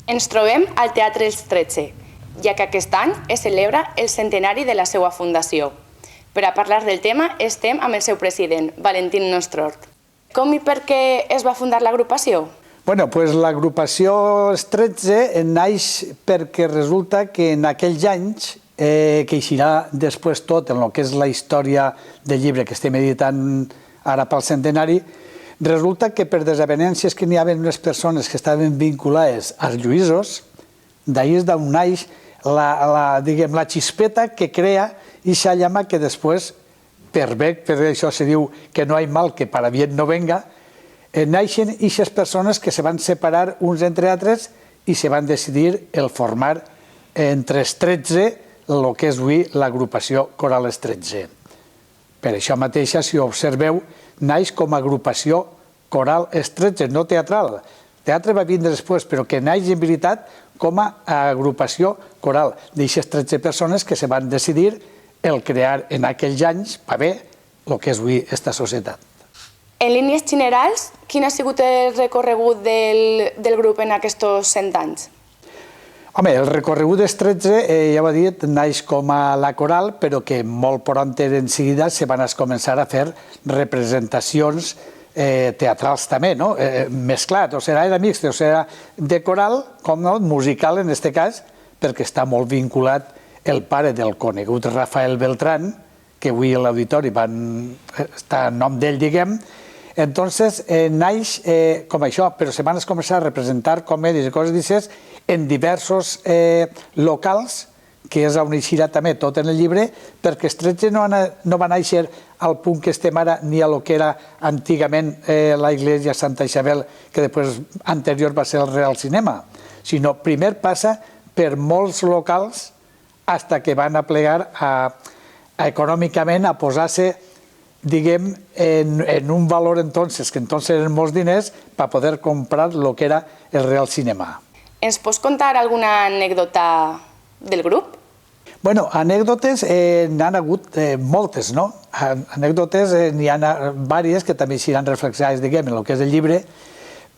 Ens trobem al Teatre Els 13, ja que aquest any es celebra el centenari de la seva fundació. Per a parlar del tema estem amb el seu president, Valentín Nostrort. Com i per què es va fundar l'agrupació? Bueno, pues l'agrupació Els 13 naix perquè resulta que en aquells anys, que eixirà després tot en el que és la història del llibre que estem editant ara pel centenari, resulta que per desavenències que n'hi havia unes persones que estaven vinculades als lluïsos, d'ahir és d'on naix la xispeta que crea eixa llama que després, per això se diu que no hi ha mal que para bien no venga, naixen eixes persones que se van separar uns entre altres i se van decidir el formar entre els 13 el que és avui l'agrupació Coral Els 13. Per això mateixa, si ho observeu, naix com a agrupació Coral Els 13, no teatral. Teatre va vindre després, però que naix en veritat com a agrupació coral d'aixes 13 persones que se van decidir el crear en aquells anys, per bé, el que és avui aquesta societat. En línies generals, quin ha sigut el recorregut del grup en aquests 100 anys? Home, el recorregut dels 13, ja ho he dit, naix com a la coral, però que molt prompte en seguida se van començar a fer representacions teatrals també, no? Mesclat, o sigui, era mixt, o sigui, de coral, com no, musical en aquest cas, perquè està molt vinculat el pare del conegut Rafael Beltrán, que avui a l'auditori està en nom d'ell, diguem. Entonces, naix com això, però se van començar a representar comèdies i coses d'aixes en diversos locals, que és on eixirà també tot en el llibre, perquè els 13 no va néixer al punt que estem ara, ni a lo que era antigament la Iglesia Santa Isabel, que després anterior va ser el Real Cinema, sinó primer passa per molts locals fins que van a plegar econòmicament a posar-se, diguem, en un valor entonces, que entonces eren molts diners, per poder comprar el que era el Real Cinema. Ens pots contar alguna anècdota del grup? Bueno, anècdotes n'han hagut moltes, no? Anècdotes n'hi ha diverses que també seran reflexionades, diguem, en el que és el llibre,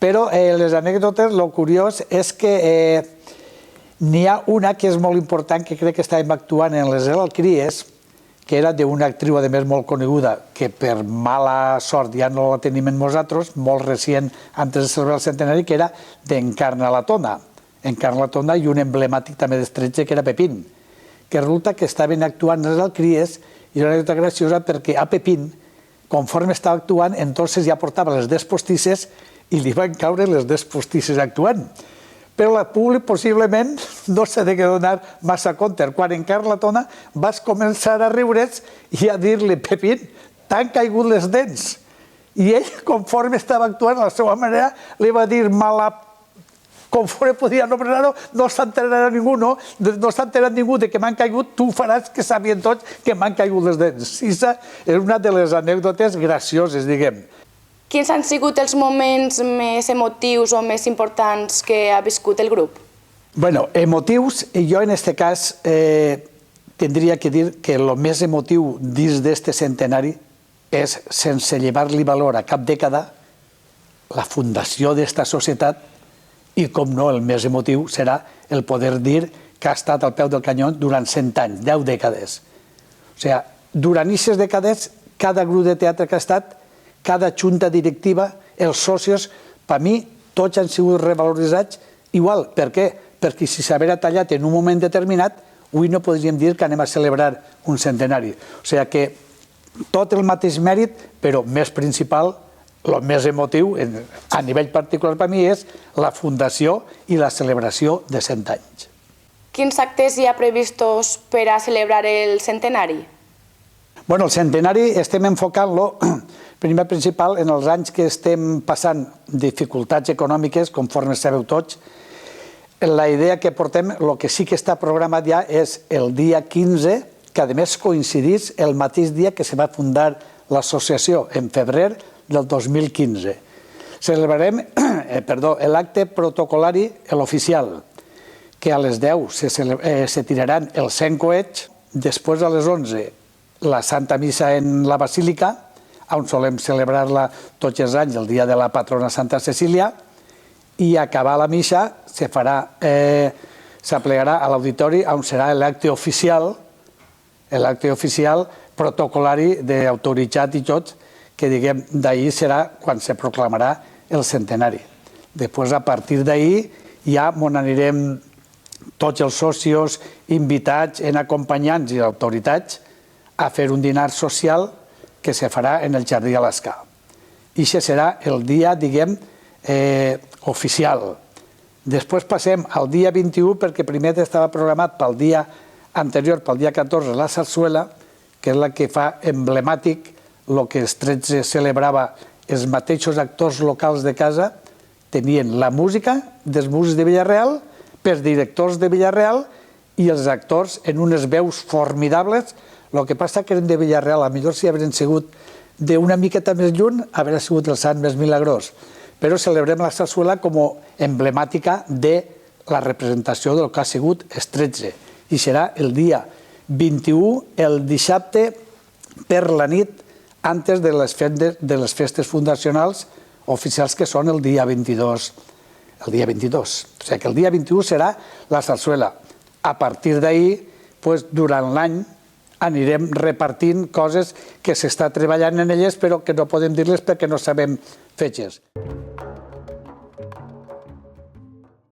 però les anècdotes, el curiós és que n'hi ha una que és molt important, que crec que estàvem actuant en les Alcries, que era d'una actriu, a més, molt coneguda, que per mala sort ja no la tenim en nosaltres, molt recient, antes de celebrar el centenari, que era d'Encarna la Tona. Encarna la Tona i un emblemàtic també dels 13, que era Pepín, que resulta que estaven actuant les Alcries, i era una anècdota graciosa perquè a Pepín, conforme estava actuant, entonces ja portava les dents postisses i li van caure les dents postisses actuant. Però el públic possiblement no s'ha de donar massa compte. Quan Encarna la Tona vas començar a riure's i a dir-li, Pepín, t'han caigut les dents. I ell, conforme estava actuant a la seva manera, li va dir, conforme podia anomenar-ho, no s'enterarà ningú, no? No s'ha enterat ningú de que m'han caigut, tu faràs que sabien tots que m'han caigut les dents. Aquesta és una de les anècdotes gracioses, diguem. Quins han sigut els moments més emotius o més importants que ha viscut el grup? Bueno, emotius, jo en aquest cas tindria que dir que el més emotiu dins d'aquest centenari és, sense llevar-li valor a cap dècada, la fundació d'aquesta societat i, com no, el més emotiu serà el poder dir que ha estat al peu del canyó durant 100 anys, 10 dècades. O sigui, durant aquestes dècades, cada grup de teatre que ha estat, cada junta directiva, els socis, per mi, tots han sigut revaloritzats igual. Per què? Perquè si s'haguera tallat en un moment determinat, avui no podríem dir que anem a celebrar un centenari. O sigui que tot el mateix mèrit, però més principal, el més emotiu, a nivell particular per mi, és la fundació i la celebració de 100 anys. Quins actes hi ha previstos per a celebrar el centenari? Bueno, el centenari estem enfocant-lo, primer principal, en els anys que estem passant dificultats econòmiques, conforme sabeu tots. La idea que portem, el que sí que està programat ja, és el dia 15, que a més coincidís el mateix dia que se va fundar l'associació, en febrer del 2015. Celebrarem l'acte protocolari, l'oficial, que a les 10 se tiraran els 100 coets, després a les 11 la Santa Missa en la Basílica, on solem celebrar-la tots els anys, el dia de la patrona Santa Cecília, i acabar la missa s'aplegarà a l'auditori on serà l'acte oficial protocolari d'autoritzat i tot, que diguem, d'ahir serà quan se proclamarà el centenari. Després, a partir d'ahir, ja on anirem tots els socis invitats en acompanyants i autoritats a fer un dinar social que se farà en el Jardí Alascà. I això serà el dia, diguem, oficial. Després passem al dia 21, perquè primer estava programat pel dia anterior, pel dia 14, la sarsuela, que és la que fa emblemàtic el que els 13 celebrava els mateixos actors locals de casa, tenien la música dels músics de Villarreal, pels directors de Villarreal i els actors en unes veus formidables. El que passa que eren de Villarreal, potser si haurien sigut d'una miqueta més lluny, hauria sigut el sant més milagrós. Però celebrem la sarsuela com a emblemàtica de la representació del que ha sigut els 13. I serà el dia 21, el dissabte, per la nit, antes de les festes fundacionals oficials, que són el dia 22. O sigui que el dia 21 serà la sarsuela. A partir d'ahir, durant l'any, anirem repartint coses que s'està treballant en elles, però que no podem dir-les perquè no sabem fetges.